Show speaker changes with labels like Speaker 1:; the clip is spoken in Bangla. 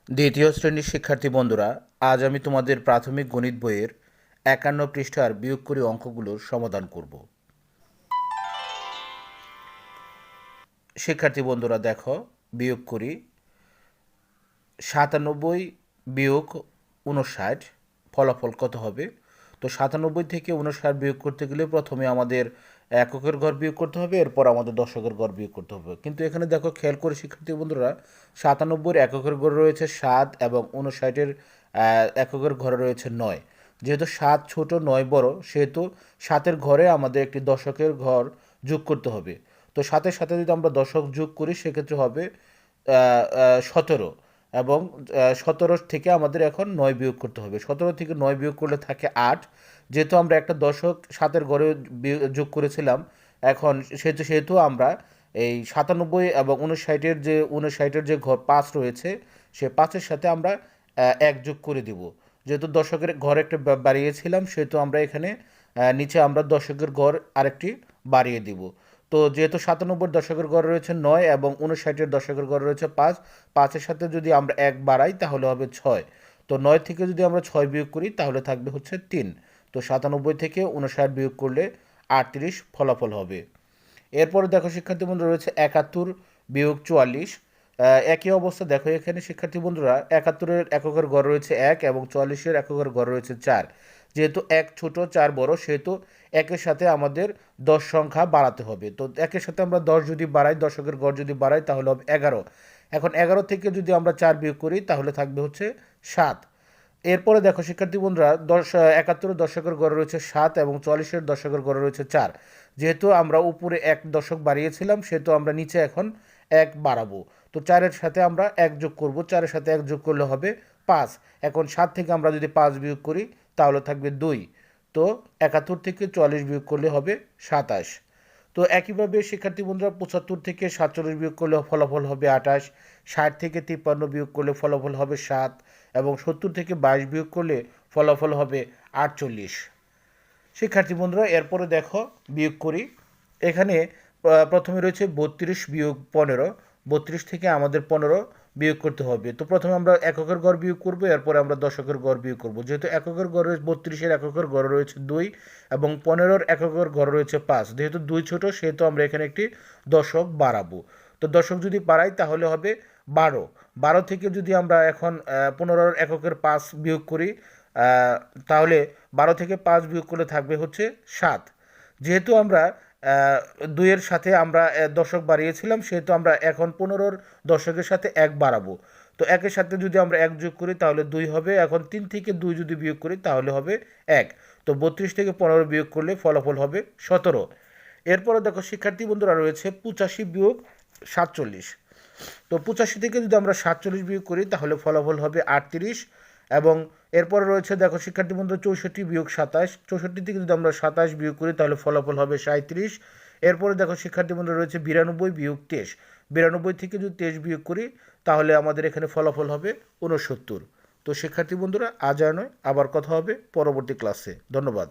Speaker 1: দ্বিতীয় শ্রেণীর শিক্ষার্থী বন্ধুরা, আজ আমি তোমাদের প্রাথমিক গণিত বইয়ের ৫১ পৃষ্ঠার বিয়োগকরি অঙ্কগুলোর সমাধান করব। শিক্ষার্থী বন্ধুরা দেখো, বিয়োগ করি ৯৭ বিয়োগ ৫৯, ফলাফল কত হবে? তো ৯৭ থেকে ৫৯ বিয়োগ করতে গেলে প্রথমে আমাদের এককের ঘর বিয়োগ করতে হবে, এরপর আমাদের দশকের ঘর বিয়োগ করতে হবে। কিন্তু এখানে দেখো, খেয়াল করে শিক্ষার্থী বন্ধুরা, ৯৭-এর এককের ঘরে রয়েছে ৭ এবং ৫৯-এর এককের ঘরে রয়েছে ৯। যেহেতু ৭ ছোট ৯ বড়, সেহেতু ৭-এর ঘরে আমাদের একটি দশকের ঘর যোগ করতে হবে। তো ৭-এর সাথে যদি আমরা দশক যোগ করি সেক্ষেত্রে হবে ১৭, এবং ১৭ থেকে আমাদের এখন ৯ বিয়োগ করতে হবে। ১৭ থেকে ৯ বিয়োগ করলে থাকে ৮। যেহেতু আমরা একটা দশক ৭-এর ঘরে যোগ করেছিলাম, এখন সেহেতু আমরা এই ৯৭ এবং ৫৯-এর যে ঘর ৫ রয়েছে, সে ৫-এর সাথে আমরা ১ যোগ করে দিব। যেহেতু দশকের ঘর একটা বাড়িয়েছিলাম, সেহেতু আমরা এখানে নিচে আমরা দশকের ঘর আরেকটি বাড়িয়ে দিব। তো যেহেতু ৯৭-এর দশকের ঘর রয়েছে ৯ এবং ৫৯-এর দশকের ঘর রয়েছে ৫, ৫-এর সাথে যদি আমরা ১ বাড়াই তাহলে হবে ৬। তো ৯ থেকে যদি আমরা ৬ বিয়োগ করি তাহলে থাকবে হচ্ছে ৩। তো ৯৭ থেকে ৫৯ বিয়োগ করলে ৩৮ ফলাফল হবে। এরপরে দেখো শিক্ষার্থী বন্ধুরা, রয়েছে ৭১ বিয়োগ ৪৪। একই অবস্থা দেখো, এখানে শিক্ষার্থী বন্ধুরা ৭১-এর এককের ঘর রয়েছে ১ এবং ৪৪-এর এককের ঘর রয়েছে ৪। যেহেতু ১ ছোট ৪ বড়, সেহেতু ১-এর সাথে আমাদের ১০ সংখ্যা বাড়াতে হবে। তো ১-এর সাথে আমরা ১০ যদি বাড়াই, দশকের ঘর যদি বাড়াই তাহলে হবে ১১। এখন ১১ থেকে যদি আমরা ৪ বিয়োগ করি তাহলে থাকবে হচ্ছে ৭। এরপরে দেখো শিক্ষার্থী বন্ধুরা, ৭১-এর দশকের ঘরে রয়েছে ৭ এবং ৪৪-এর দশকের ঘরে রয়েছে ৪। যেহেতু আমরা উপরে ১ দশক বাড়িয়েছিলাম, সেহেতু আমরা নিচে এখন ১ বাড়াবো। তো ৪-এর সাথে আমরা ১ যোগ করব, ৪-এর সাথে ১ যোগ করলে হবে ৫। এখন ৭ থেকে আমরা যদি ৫ বিয়োগ করি তাহলে থাকবে ২। তো ৭১ থেকে ৪৪ বিয়োগ করলে হবে ২৭। তো একইভাবে শিক্ষার্থী বন্ধুরা, ৭৫ থেকে ৪৭ বিয়োগ করলে ফলাফল হবে ২৮। ৬০ থেকে ৫৩ বিয়োগ করলে ফলাফল হবে ৭ এবং ৭০ থেকে ২২ বিয়োগ করলে ফলাফল হবে ৪৮। শিক্ষার্থী বন্ধুরা, এরপরে দেখো বিয়োগ করি। এখানে প্রথমে রয়েছে ৩২ বিয়োগ ১৫। ৩২ থেকে আমাদের ১৫ বিয়োগ করতে হবে। তো প্রথমে আমরা এককের ঘর বিয়োগ করব, এরপরে আমরা দশকের ঘর বিয়োগ করব। যেহেতু এককের ঘর রয়েছে ৩২-এর এককের ঘর রয়েছে ২ এবং ১৫-র এককের ঘর রয়েছে ৫। যেহেতু ২ ছোট, সেহেতু আমরা এখানে একটি দশক বাড়াবো। তো দশক যদি বাড়াই তাহলে হবে ১২। ১২ থেকে যদি আমরা এখন ১৫-র এককের ৫ বিয়োগ করি, তাহলে ১২ থেকে ৫ বিয়োগ করলে থাকবে হচ্ছে ৭। যেহেতু আমরা ২-এর সাথে আমরা দশক বাড়িয়েছিলাম, সেহেতু আমরা এখন ১৫-র দশকের সাথে ১ বাড়াবো। তো ১-এর সাথে যদি আমরা ১ যোগ করি তাহলে ২ হবে। এখন ৩ থেকে ২ যদি বিয়োগ করি তাহলে হবে ১। তো ৩২ থেকে ১৫ বিয়োগ করলে ফলাফল হবে ১৭। এরপরে দেখো শিক্ষার্থী বন্ধুরা, রয়েছে ৮৫ বিয়োগ ৪৭। তো ৮৫ থেকে যদি আমরা ৪৭ বিয়োগ করি তাহলে ফলাফল হবে ৩৮। এবং এরপরে রয়েছে দেখো শিক্ষার্থী বন্ধু, ৬৪ বিয়োগ ২৭। ৬৪ থেকে যদি আমরা ২৭ বিয়োগ করি তাহলে ফলাফল হবে ৩৭। এরপরে দেখো শিক্ষার্থী বন্ধু, রয়েছে ৯২ বিয়োগ ২৩। ৯২ থেকে যদি ২৩ বিয়োগ করি তাহলে আমাদের এখানে ফলাফল হবে ৬৯। তো শিক্ষার্থী বন্ধুরা, আজ আর নয়, আবার কথা হবে পরবর্তী ক্লাসে। ধন্যবাদ।